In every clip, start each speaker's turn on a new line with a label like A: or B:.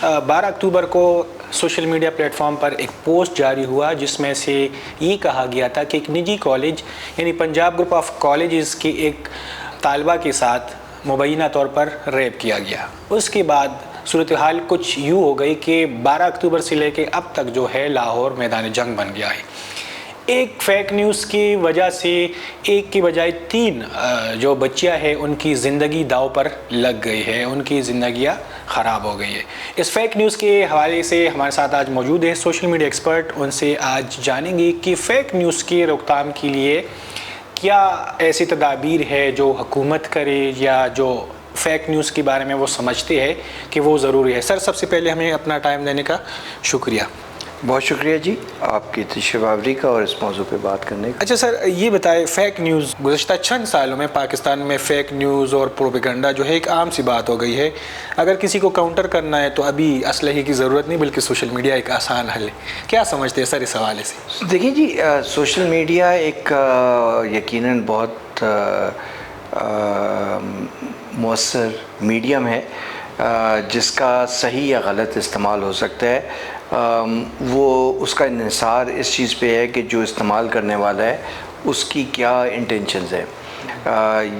A: 12 अक्टूबर को social media platform पर एक पोस्ट जारी हुआ जिसमें से ये कहा गया था कि एक निजी कॉलेज यानी पंजाब ग्रुप ऑफ कॉलेजेस की एक तालिबा के साथ मुबैना तौर पर रेप किया गया। उसके बाद सूरत हाल कुछ यूँ हो गई कि 12 अक्टूबर से लेके अब तक जो है लाहौर मैदान जंग बन गया है। एक फेक न्यूज़ की वजह से एक की बजाय 3 जो बच्चियां हैं उनकी ज़िंदगी दाव पर लग गई है, उनकी ज़िंदगियां ख़राब हो गई है। इस फेक न्यूज़ के हवाले से हमारे साथ आज मौजूद है सोशल मीडिया एक्सपर्ट। उनसे आज जानेंगे कि फ़ेक न्यूज़ की रोकथाम के लिए क्या ऐसी तदाबीर है जो हुकूमत करे या जो फ़ेक न्यूज़ के बारे में वो समझते हैं कि वो ज़रूरी है। सर, सबसे पहले हमें अपना टाइम देने का शुक्रिया।
B: बहुत शुक्रिया जी आपकी तशरीफ़ावरी का और इस मौजू पे बात करने का।
A: अच्छा सर, ये बताएं, फ़ेक न्यूज़ गुज़श्ता चंद सालों में पाकिस्तान में फ़ेक न्यूज़ और प्रोपेगेंडा जो है एक आम सी बात हो गई है। अगर किसी को काउंटर करना है तो अभी असलहे की ज़रूरत नहीं बल्कि सोशल मीडिया एक आसान हल है। क्या समझते हैं सर इस हवाले से?
B: देखिए जी, सोशल मीडिया एक यकीनन बहुत मौसर मीडियम है जिसका सही या गलत इस्तेमाल हो सकता है। वो उसका इन्हिसार इस चीज़ पे है कि जो इस्तेमाल करने वाला है उसकी क्या इंटेंशंस है।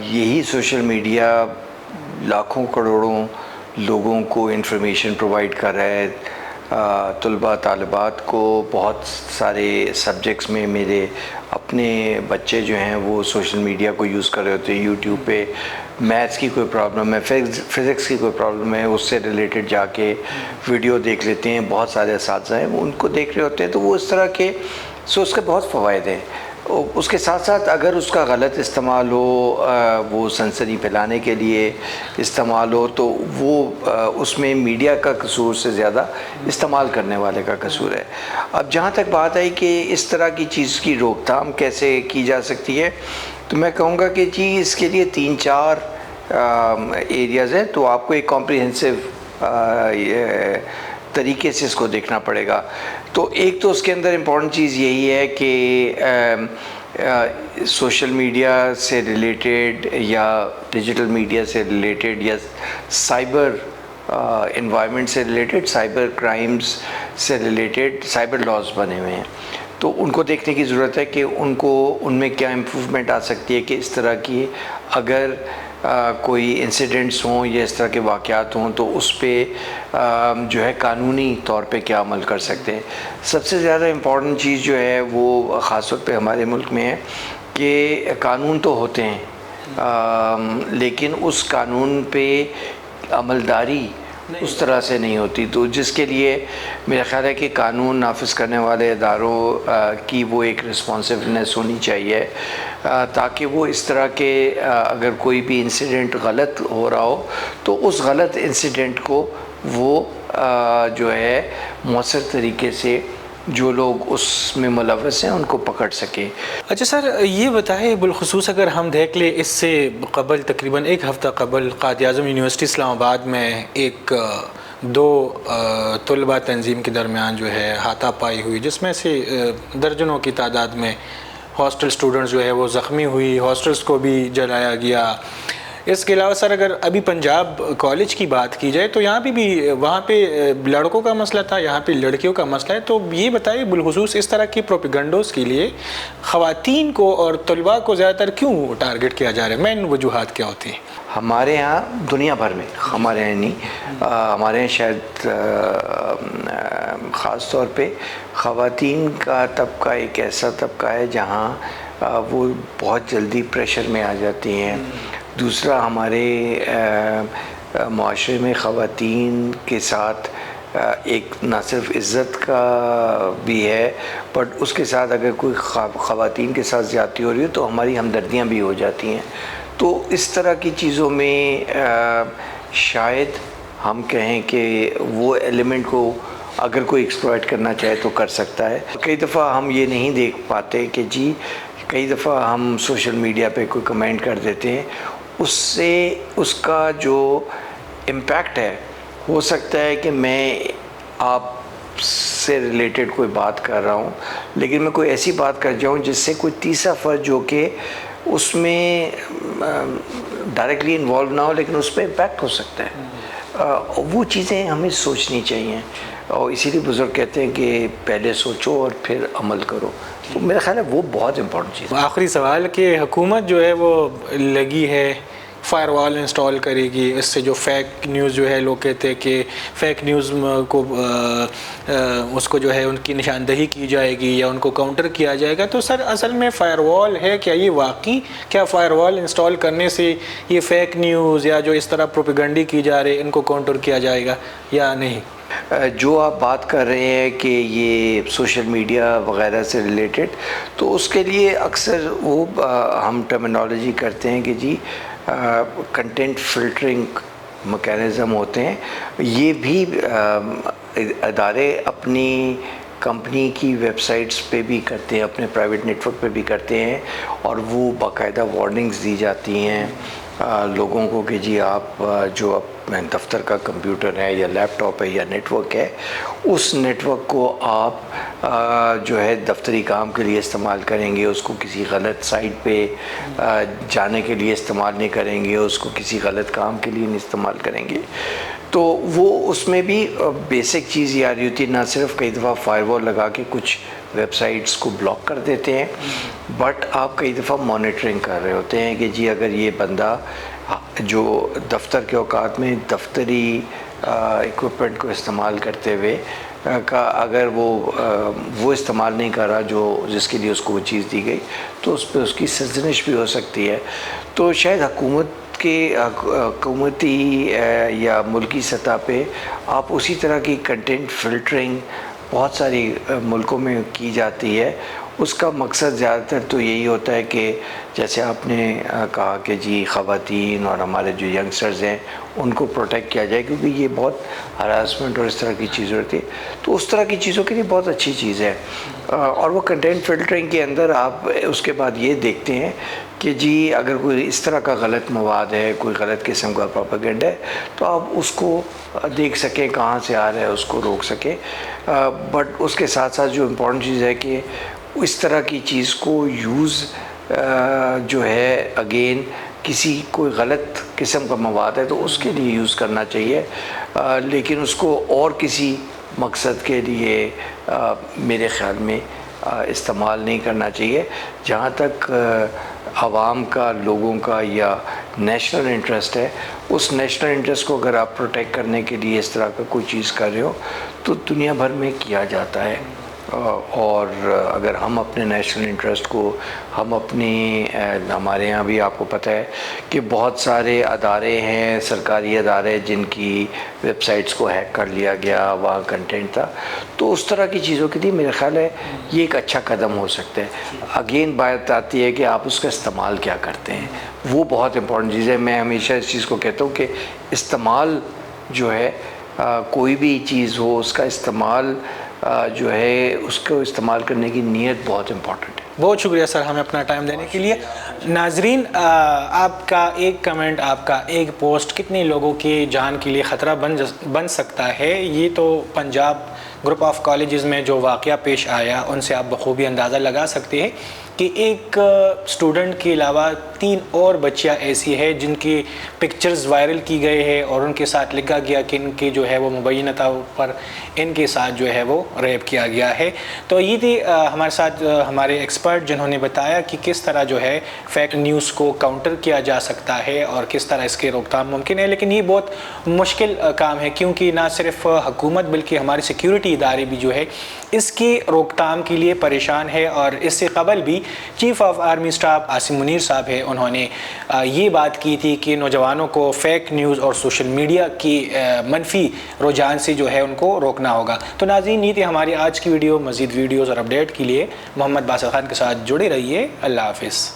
B: यही सोशल मीडिया लाखों करोड़ों लोगों को इंफॉर्मेशन प्रोवाइड कर रहा है। तलबा तालिबात को बहुत सारे सब्जेक्ट्स में मेरे अपने बच्चे जो हैं वो सोशल मीडिया को यूज़ कर रहे होते हैं। यूट्यूब पे मैथ्स की कोई प्रॉब्लम है, फिज़िक्स की कोई प्रॉब्लम है, उससे रिलेटेड जाके वीडियो देख लेते हैं। बहुत सारे असातिज़ा हैं वो उनको देख रहे होते हैं। तो वो इस तरह के उसके बहुत फ़वाइद हैं। उसके साथ साथ अगर उसका गलत इस्तेमाल हो, वो सनसनी फैलाने के लिए इस्तेमाल हो, तो वो उसमें मीडिया का कसूर से ज़्यादा इस्तेमाल करने वाले का कसूर है। अब जहाँ तक बात आई कि इस तरह की चीज़ की रोकथाम कैसे की जा सकती है, तो मैं कहूँगा कि जी इसके लिए 3-4 एरियाज़ हैं। तो आपको एक कॉम्प्रिहेंसिव तरीके से इसको देखना पड़ेगा। तो एक तो उसके अंदर इम्पॉर्टेंट चीज़ यही है कि सोशल मीडिया से रिलेटेड या डिजिटल मीडिया से रिलेटेड या साइबर एनवायरनमेंट से रिलेटेड, साइबर क्राइम्स से रिलेटेड साइबर लॉज बने हुए हैं। तो उनको देखने की ज़रूरत है कि उनमें क्या इम्प्रूवमेंट आ सकती है कि इस तरह की अगर कोई इंसिडेंट्स हों या इस तरह के वाक़यात हों तो उस पर जो है कानूनी तौर पे क्या अमल कर सकते हैं। सबसे ज़्यादा इम्पॉर्टेंट चीज़ जो है वो ख़ास तौर पे हमारे मुल्क में है कि कानून तो होते हैं लेकिन उस कानून पे अमलदारी उस तरह से नहीं होती। तो जिसके लिए मेरा ख़्याल है कि कानून नाफिज करने वाले इदारों की वो एक रिस्पॉन्सिवनेस होनी चाहिए ताकि वो इस तरह के अगर कोई भी इंसिडेंट गलत हो रहा हो तो उस गलत इंसिडेंट को वो जो है मौसर तरीके से जो लोग उसमें मुलव्वस हैं उनको पकड़ सकें।
A: अच्छा सर, ये बताएं बिलखुसूस अगर हम देख ले इससे कबल तकरीबन 1 हफ़्ता कबल क़ायद-ए-आज़म यूनिवर्सिटी इस्लामाबाद में एक 2 तलबा तंजीम के दरमियान जो है हाथापाई हुई जिसमें से दर्जनों की तादाद में हॉस्टल स्टूडेंट्स जो है वो ज़ख्मी हुई, हॉस्टल्स को भी जलाया गया। इसके अलावा सर अगर अभी पंजाब कॉलेज की बात की जाए तो यहाँ पे भी वहाँ पे लड़कों का मसला था, यहाँ पे लड़कियों का मसला है। तो ये बताइए बिलखुसूस इस तरह की प्रोपेगेंडोज़ के लिए ख़वातीन को और तलबा को ज़्यादातर क्यों टारगेट किया जा रहा है? मेन वजूहात क्या होती हैं?
B: हमारे यहाँ दुनिया भर में, हमारे यहाँ नहीं, हमारे यहाँ शायद ख़ास तौर पे ख़वातीन का तबका एक ऐसा तबका है जहाँ वो बहुत जल्दी प्रेशर में आ जाती हैं। दूसरा, हमारे माशरे में ख़वातीन के साथ एक ना सिर्फ इज़्ज़त का भी है बट उसके साथ अगर कोई ख़वातीन के साथ ज़्यादती हो रही हो तो हमारी हमदर्दियाँ भी हो जाती हैं। तो इस तरह की चीज़ों में शायद हम कहें कि वो एलिमेंट को अगर कोई एक्सप्लॉइट करना चाहे तो कर सकता है। कई दफ़ा हम ये नहीं देख पाते कि जी कई दफ़ा हम सोशल मीडिया पे कोई कमेंट कर देते हैं, उससे उसका जो इम्पैक्ट है हो सकता है कि मैं आप से रिलेटेड कोई बात कर रहा हूँ लेकिन मैं कोई ऐसी बात कर जाऊँ जिससे कोई तीसरा फ़र्द जो कि उसमें डायरेक्टली इन्वॉल्व ना हो लेकिन उस पर इम्पैक्ट हो सकता है। وہ چیزیں ہمیں سوچنی چاہیے، اور اسی لیے بزرگ کہتے ہیں کہ پہلے سوچو اور پھر عمل کرو، تو میرا خیال ہے وہ بہت امپورٹنٹ چیز ہے۔
A: آخری سوال کہ حکومت جو ہے وہ لگی ہے فائر وال انسٹال کرے گی، اس سے جو فیک نیوز جو ہے لوگ کہتے ہیں کہ فیک نیوز کو اس کو جو ہے ان کی نشاندہی کی جائے گی یا ان کو کاؤنٹر کیا جائے گا، تو سر اصل میں فائر وال ہے کیا؟ یہ واقعی کیا فائر وال انسٹال کرنے سے یہ فیک نیوز یا جو اس طرح پروپیگنڈی کی جا رہے ان کو کاؤنٹر کیا جائے گا یا نہیں؟
B: جو آپ بات کر رہے ہیں کہ یہ سوشل میڈیا وغیرہ سے ریلیٹڈ، تو اس کے لیے اکثر وہ ہم ٹرمینالوجی کرتے ہیں کہ جی کنٹینٹ فلٹرنگ میکینزم ہوتے ہیں، یہ بھی ادارے اپنی کمپنی کی ویب سائٹس پہ بھی کرتے ہیں، اپنے پرائیویٹ نیٹ ورک پہ بھی کرتے ہیں، اور وہ باقاعدہ وارننگز دی جاتی ہیں لوگوں کو کہ جی آپ جو دفتر کا کمپیوٹر ہے یا لیپ ٹاپ ہے یا نیٹ ورک ہے، اس نیٹ ورک کو آپ جو ہے دفتری کام کے لیے استعمال کریں گے، اس کو کسی غلط سائٹ پہ جانے کے لیے استعمال نہیں کریں گے، اس کو کسی غلط کام کے لیے نہیں استعمال کریں گے، تو وہ اس میں بھی بیسک چیز یہ آ رہی ہوتی ہے، نہ صرف کئی دفعہ فائر وال لگا کے کچھ ویب سائٹس کو بلاک کر دیتے ہیں، بٹ آپ کئی دفعہ مانیٹرنگ کر رہے ہوتے ہیں کہ جی اگر یہ بندہ جو دفتر کے اوقات میں دفتری ایکوپمنٹ کو استعمال کرتے ہوئے کا اگر وہ استعمال نہیں کر رہا جس کے لیے اس کو وہ چیز دی گئی، تو اس پہ اس کی سرزنش بھی ہو سکتی ہے۔ تو شاید حکومتی یا ملکی سطح پہ آپ اسی طرح کی کنٹینٹ فلٹرنگ بہت ساری ملکوں میں کی جاتی ہے، اس کا مقصد زیادہ تر تو یہی ہوتا ہے کہ جیسے آپ نے کہا کہ جی خواتین اور ہمارے جو ینگسٹرز ہیں ان کو پروٹیکٹ کیا جائے، کیونکہ یہ بہت ہراسمنٹ اور اس طرح کی چیزیں ہوتی ہے، تو اس طرح کی چیزوں کے لیے بہت اچھی چیز ہے۔ اور وہ کنٹینٹ فلٹرنگ کے اندر آپ اس کے بعد یہ دیکھتے ہیں کہ جی اگر کوئی اس طرح کا غلط مواد ہے، کوئی غلط قسم کا پروپیگنڈا ہے، تو آپ اس کو دیکھ سکیں کہاں سے آ رہا ہے، اس کو روک سکیں۔ بٹ اس کے ساتھ ساتھ جو امپورٹنٹ چیز ہے کہ اس طرح کی چیز کو یوز جو ہے اگین کوئی غلط قسم کا مواد ہے تو اس کے لیے یوز کرنا چاہیے، لیکن اس کو اور کسی مقصد کے لیے میرے خیال میں استعمال نہیں کرنا چاہیے۔ جہاں تک عوام کا، لوگوں کا یا نیشنل انٹرسٹ ہے، اس نیشنل انٹرسٹ کو اگر آپ پروٹیکٹ کرنے کے لیے اس طرح کا کوئی چیز کر رہے ہو تو دنیا بھر میں کیا جاتا ہے، اور اگر ہم اپنے نیشنل انٹرسٹ کو ہمارے ہاں بھی آپ کو پتہ ہے کہ بہت سارے ادارے ہیں، سرکاری ادارے، جن کی ویب سائٹس کو ہیک کر لیا گیا، وہاں کنٹینٹ تھا، تو اس طرح کی چیزوں کے لیے میرا خیال ہے یہ ایک اچھا قدم ہو سکتا ہے۔ اگین بات آتی ہے کہ آپ اس کا استعمال کیا کرتے ہیں، وہ بہت امپورٹنٹ چیز ہے۔ میں ہمیشہ اس چیز کو کہتا ہوں کہ استعمال جو ہے کوئی بھی چیز ہو، اس کا استعمال جو ہے اس کو استعمال کرنے کی نیت بہت امپورٹنٹ ہے۔
A: بہت شکریہ سر ہمیں اپنا ٹائم دینے کے لیے۔ ناظرین، آپ کا ایک کمنٹ، آپ کا ایک پوسٹ کتنے لوگوں کی جان کے لیے خطرہ بن سکتا ہے، یہ تو پنجاب گروپ آف کالجز میں جو واقعہ پیش آیا ان سے آپ بخوبی اندازہ لگا سکتے ہیں کہ ایک اسٹوڈنٹ کے علاوہ 3 اور بچیاں ایسی ہیں جن کی پکچرز وائرل کی گئے ہیں اور ان کے ساتھ لکھا گیا کہ ان کی جو ہے وہ مبینہ طور پر ان کے ساتھ جو ہے وہ ریپ کیا گیا ہے۔ تو یہ تھی ہمارے ساتھ ہمارے ایکسپرٹ جنہوں نے بتایا کہ کس طرح جو ہے فیک نیوز کو کاؤنٹر کیا جا سکتا ہے اور کس طرح اس کے روک تھام ممکن ہے، لیکن یہ بہت مشکل کام ہے، کیونکہ نہ صرف حکومت بلکہ ہمارے سیکیورٹی ادارے بھی جو ہے اس کی روک تھام کے لیے پریشان ہے۔ اور اس سے قبل بھی chief of army staff Asim Munir صاحب ہے، انہوں نے یہ بات کی تھی کہ نوجوانوں کو فیک نیوز اور سوشل میڈیا کی منفی رجحان سے جو ہے ان کو روکنا ہوگا۔ تو ناظرین، یہ تھی ہماری آج کی ویڈیو۔ مزید ویڈیوز اور اپڈیٹ کے لیے محمد باسط خان کے ساتھ جڑے رہیے۔ اللہ حافظ۔